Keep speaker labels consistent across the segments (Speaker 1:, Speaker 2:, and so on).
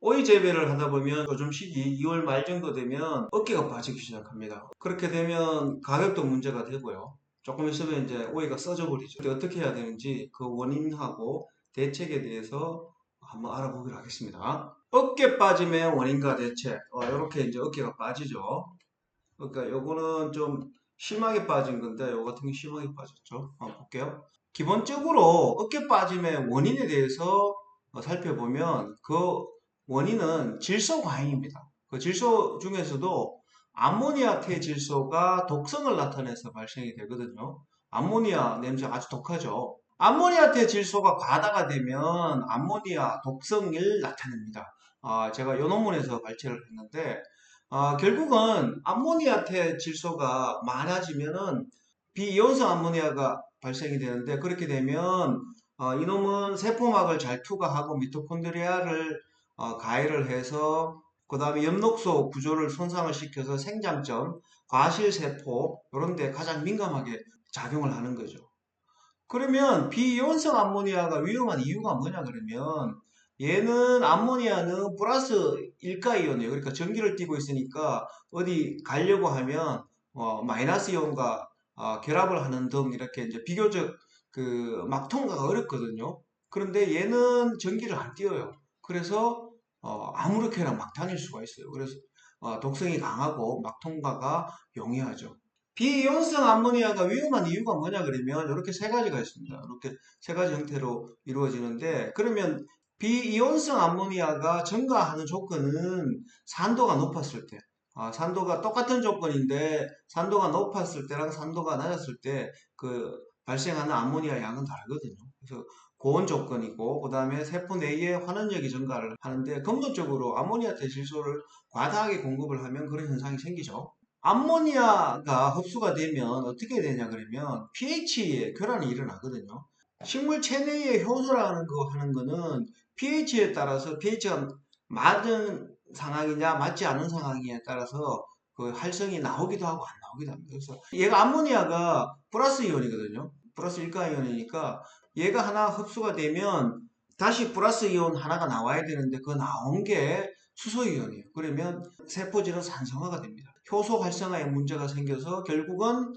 Speaker 1: 오이 재배를 하다 보면 요즘 시기 2월 말 정도 되면 어깨가 빠지기 시작합니다. 그렇게 되면 가격도 문제가 되고요. 조금 있으면 이제 오이가 써져 버리죠. 어떻게 해야 되는지 그 원인하고 대책에 대해서 한번 알아보기로 하겠습니다. 어깨 빠짐의 원인과 대책. 이렇게 이제 어깨가 빠지죠. 그러니까 요거는 좀 심하게 빠진 건데 요 같은 게 심하게 빠졌죠. 볼게요. 기본적으로 어깨 빠짐의 원인에 대해서 살펴보면 그 원인은 질소 과잉입니다. 그 질소 중에서도 암모니아태 질소가 독성을 나타내서 발생이 되거든요. 암모니아 냄새 아주 독하죠. 암모니아태 질소가 과다가 되면 암모니아 독성을 나타냅니다. 제가 요 논문에서 발췌를 했는데 결국은 암모니아태 질소가 많아지면은 비이온성 암모니아가 발생이 되는데 그렇게 되면 이놈은 세포막을 잘 투과하고 미토콘드리아를 가해를 해서 그 다음에 엽록소 구조를 손상을 시켜서 생장점, 과실세포 이런 데 가장 민감하게 작용을 하는 거죠. 그러면 비이온성 암모니아가 위험한 이유가 뭐냐 그러면 얘는 암모니아는 플러스 일가이온이에요. 그러니까 전기를 띠고 있으니까 어디 가려고 하면 마이너스 이온과 결합을 하는 등 이렇게 이제 비교적 그 막 통과가 어렵거든요. 그런데 얘는 전기를 안 띄어요. 그래서 아무렇게나 막 다닐 수가 있어요. 그래서 독성이 강하고 막 통과가 용이하죠. 비이온성 암모니아가 위험한 이유가 뭐냐 그러면 이렇게 세 가지가 있습니다. 이렇게 세 가지 형태로 이루어지는데 그러면 비이온성 암모니아가 증가하는 조건은 산도가 높았을 때 산도가 똑같은 조건인데 산도가 높았을 때랑 산도가 낮았을 때 그 발생하는 암모니아 양은 다르거든요. 그래서 고온 조건이고 그 다음에 세포 내에 환원력이 증가를 하는데 근본적으로 암모니아 대질소를 과다하게 공급을 하면 그런 현상이 생기죠. 암모니아가 흡수가 되면 어떻게 되냐 그러면 pH의 교란이 일어나거든요. 식물 체내의 효소라는 거 하는 거는 pH에 따라서 pH가 맞은 상황이냐 맞지 않은 상황이냐에 따라서 그 활성이 나오기도 하고 안 나오기도 합니다. 그래서 얘가 암모니아가 플러스 이온이거든요. 플러스 일가 이온이니까 얘가 하나 흡수가 되면 다시 플러스 이온 하나가 나와야 되는데 그 나온 게 수소 이온이에요. 그러면 세포질은 산성화가 됩니다. 효소 활성화에 문제가 생겨서 결국은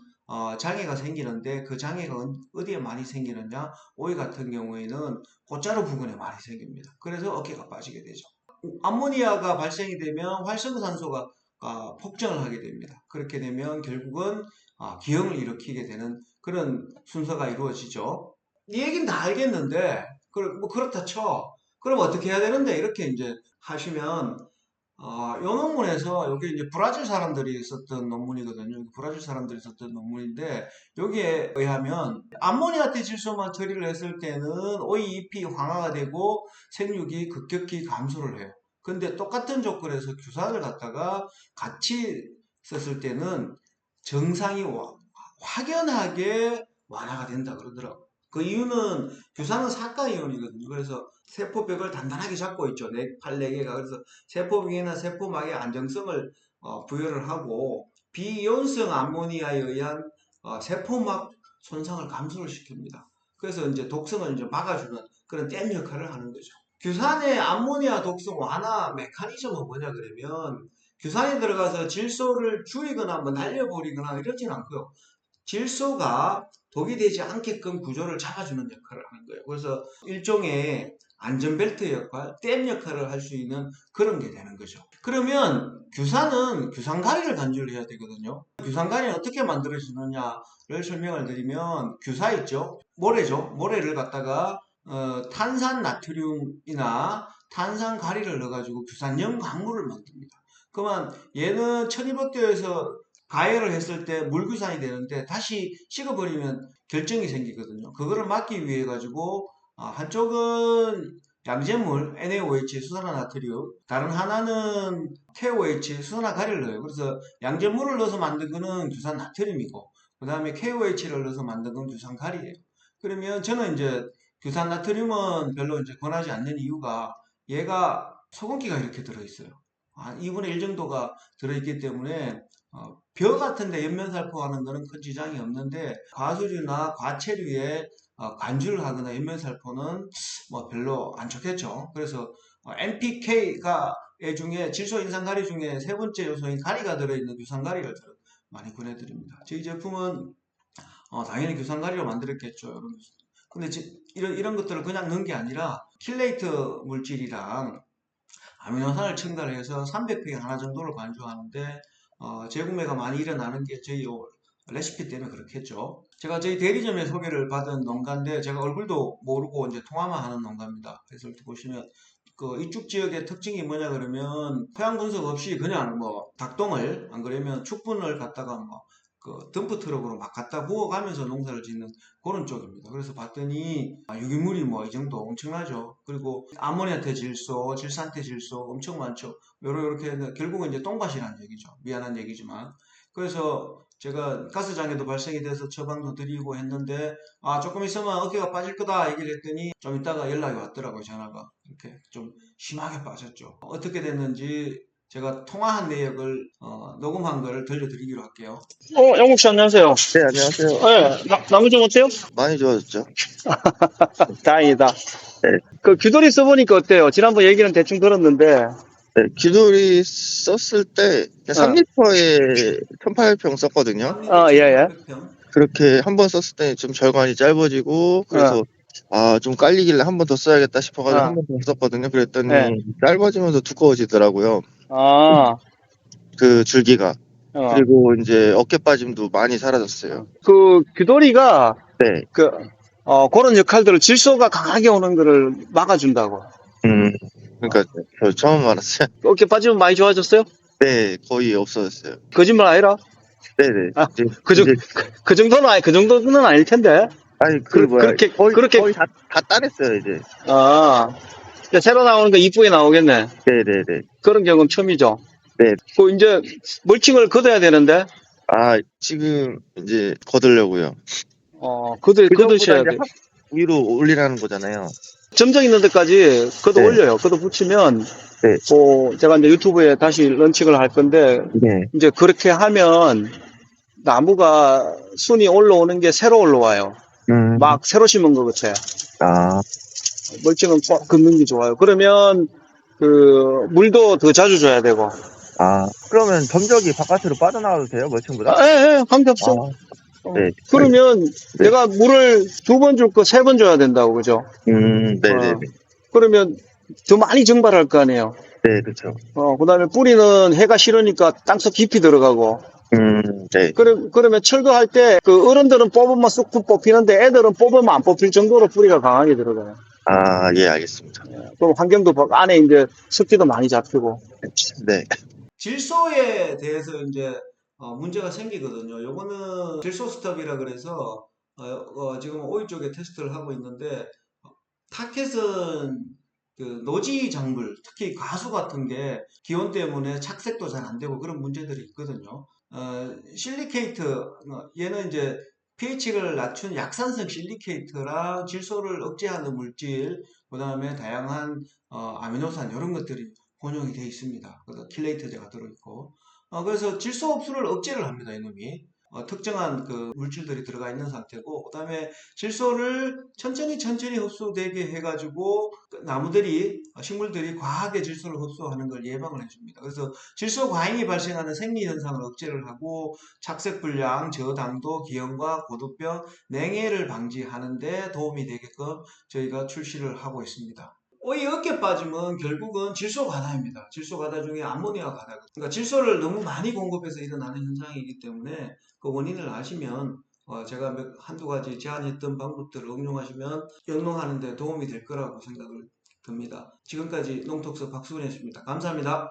Speaker 1: 장애가 생기는데 그 장애가 어디에 많이 생기느냐? 오이 같은 경우에는 꽃자루 부근에 많이 생깁니다. 그래서 어깨가 빠지게 되죠. 암모니아가 발생이 되면 활성산소가 폭증을 하게 됩니다. 그렇게 되면 결국은 기형을 일으키게 되는 그런 순서가 이루어지죠. 이 얘기는 다 알겠는데 뭐 그렇다 쳐. 그럼 어떻게 해야 되는데 이렇게 이제 하시면 이 논문에서 여기 이제 브라질 사람들이 썼던 논문이거든요. 브라질 사람들이 썼던 논문인데 여기에 의하면 암모니아태 질소만 처리를 했을 때는 오이 잎이 황화가 되고 생육이 급격히 감소를 해요. 근데 똑같은 조건에서 규산을 갖다가 같이 썼을 때는 정상이 확연하게 완화가 된다 그러더라고요. 그 이유는 규산은 사가이온이거든요. 그래서 세포벽을 단단하게 잡고 있죠. 팔 4개가. 그래서 세포벽이나 세포막의 안정성을 부여를 하고 비이온성 암모니아에 의한 세포막 손상을 감소를 시킵니다. 그래서 이제 독성을 이제 막아주는 그런 댐 역할을 하는 거죠. 규산의 암모니아 독성 완화 메커니즘은 뭐냐 그러면 규산에 들어가서 질소를 줄이거나 뭐 날려버리거나 이러진 않고요. 질소가 독이 되지 않게끔 구조를 잡아주는 역할을 하는 거예요. 그래서 일종의 안전벨트 역할, 댐 역할을 할 수 있는 그런 게 되는 거죠. 그러면 규산은 규산가리를 간주를 해야 되거든요. 규산가리는 어떻게 만들어지느냐를 설명을 드리면 규사 있죠? 모래죠. 모래를 갖다가 탄산 나트륨이나 탄산 가리를 넣어가지고 규산염 광물을 만듭니다. 그러면 얘는 1200도에서 가열을 했을 때 물규산이 되는데 다시 식어버리면 결정이 생기거든요. 그거를 막기 위해 가지고 한쪽은 양잿물 NaOH 수산화나트륨 다른 하나는 KOH 수산화가리를 넣어요. 그래서 양잿물을 넣어서 만든 거는 규산나트륨이고 그 다음에 KOH를 넣어서 만든 건 규산가리예요. 그러면 저는 이제 규산나트륨은 별로 이제 권하지 않는 이유가 얘가 소금기가 이렇게 들어있어요. 한 2분의 1 정도가 들어있기 때문에 벼 같은데 연면살포하는 거는 큰 지장이 없는데 과수류나 과체류에 관주를 하거나 연면살포는 뭐 별로 안 좋겠죠. 그래서 NPK가 중에 질소 인산가리 중에 세 번째 요소인 가리가 들어있는 규산가리를 많이 권해드립니다. 저희 제품은 당연히 규산가리로 만들었겠죠. 근데 이런 것들을 그냥 넣은 게 아니라 킬레이트 물질이랑 아미노산을 첨가해서 300평에 하나 정도를 간주하는데 재구매가 많이 일어나는 게 저희 레시피 때문에 그렇겠죠. 제가 저희 대리점에 소개를 받은 농가인데 제가 얼굴도 모르고 이제 통화만 하는 농가입니다. 그래서 이렇게 보시면 이쪽 지역의 특징이 뭐냐 그러면 토양 분석 없이 그냥 닭똥을 안 그러면 축분을 갖다가 덤프 트럭으로 막 갖다 부어가면서 농사를 짓는 그런 쪽입니다. 그래서 봤더니 유기물이 이 정도 엄청나죠. 그리고 아모니아태 질소, 질산태 질소 엄청 많죠. 요렇게 결국은 이제 똥밭이라는 얘기죠. 미안한 얘기지만. 그래서 제가 가스장애도 발생이 돼서 처방도 드리고 했는데 조금 있으면 어깨가 빠질 거다 얘기를 했더니 좀 이따가 연락이 왔더라고요. 전화가. 이렇게 좀 심하게 빠졌죠. 어떻게 됐는지 제가 통화한 내역을 녹음한 거를 들려드리기로 할게요.
Speaker 2: 영국 씨 안녕하세요.
Speaker 3: 네, 안녕하세요.
Speaker 2: 네, 나무 좀 어때요?
Speaker 3: 많이 좋아졌죠?
Speaker 2: 다행이다.
Speaker 3: 네.
Speaker 2: 그 규돌이 써보니까 어때요? 지난번 얘기는 대충 들었는데.
Speaker 3: 네, 귀돌이 썼을 때 3리터에 1800평 썼거든요.
Speaker 2: 예.
Speaker 3: 그렇게 한 번 썼을 때 좀 절간이 짧아지고 그래서 좀 깔리길래 한 번 더 써야겠다 싶어가지고 한 번 더 썼거든요. 그랬더니 짧아지면서 두꺼워지더라고요. 그 줄기가. 그리고 이제 어깨 빠짐도 많이 사라졌어요.
Speaker 2: 그 규돌이가
Speaker 3: 네.
Speaker 2: 그런 역할들을 질소가 강하게 오는 거를 막아준다고.
Speaker 3: 그러니까 저 처음 알았어요.
Speaker 2: 어깨 빠지면 많이 좋아졌어요?
Speaker 3: 네, 거의 없어졌어요.
Speaker 2: 거짓말 아니라?
Speaker 3: 네네.
Speaker 2: 그 정도는 아닐 텐데.
Speaker 3: 아니 거의 다 따냈어요 이제.
Speaker 2: 새로 나오는 거 이쁘게 나오겠네.
Speaker 3: 네네네.
Speaker 2: 그런 경우는 처음이죠.
Speaker 3: 네.
Speaker 2: 이제 멀칭을 걷어야 되는데.
Speaker 3: 지금 이제 걷으려고요.
Speaker 2: 걷으셔야 돼.
Speaker 3: 위로 올리라는 거잖아요.
Speaker 2: 점정 있는 데까지 걷어 올려요. 걷어 붙이면, 제가 이제 유튜브에 다시 런칭을 할 건데, 이제 그렇게 하면 나무가 순이 올라오는 게 새로 올라와요. 막 새로 심은 것 같아. 멀칭은 꼭 걷는 게 좋아요. 그러면, 물도 더 자주 줘야 되고.
Speaker 3: 그러면 점적이 바깥으로 빠져나와도 돼요? 멀칭보다?
Speaker 2: 예, 관계없어.
Speaker 3: 네.
Speaker 2: 그러면 내가 물을 2번 줄 거 3번 줘야 된다고, 그죠?
Speaker 3: 네네.
Speaker 2: 그러면 더 많이 증발할 거 아니에요?
Speaker 3: 네, 그렇죠.
Speaker 2: 그 다음에 뿌리는 해가 싫으니까 땅속 깊이 들어가고.
Speaker 3: 네.
Speaker 2: 그러면 철거할 때 어른들은 뽑으면 쑥 뽑히는데 애들은 뽑으면 안 뽑힐 정도로 뿌리가 강하게 들어가요.
Speaker 3: 예, 알겠습니다.
Speaker 2: 그럼 환경도 안에 이제 습기도 많이 잡히고.
Speaker 3: 네.
Speaker 1: 질소에 대해서 이제 문제가 생기거든요. 요거는 질소 스톱이라 그래서 지금 오이 쪽에 테스트를 하고 있는데 타켓은 노지 작물, 특히 가수 같은 게 기온 때문에 착색도 잘 안 되고 그런 문제들이 있거든요. 실리케이트 얘는 이제 pH를 낮춘 약산성 실리케이트랑 질소를 억제하는 물질, 그 다음에 다양한 아미노산 이런 것들이 혼용이 되어 있습니다. 킬레이터제가 들어있고 그래서 질소 흡수를 억제를 합니다. 이놈이 특정한 물질들이 들어가 있는 상태고, 그 다음에 질소를 천천히 흡수되게 해가지고 식물들이 과하게 질소를 흡수하는 걸 예방을 해줍니다. 그래서 질소 과잉이 발생하는 생리 현상을 억제를 하고 착색 불량, 저당도, 기형과 고두뼈, 냉해를 방지하는 데 도움이 되게끔 저희가 출시를 하고 있습니다. 오이 어깨 빠짐은 결국은 질소 과다입니다. 질소 과다 중에 암모니아 과다. 그러니까 질소를 너무 많이 공급해서 일어나는 현상이기 때문에 그 원인을 아시면 제가 한두 가지 제안했던 방법들을 응용하시면 영농하는 데 도움이 될 거라고 생각을 듭니다. 지금까지 농톡스 박수근이었습니다. 감사합니다.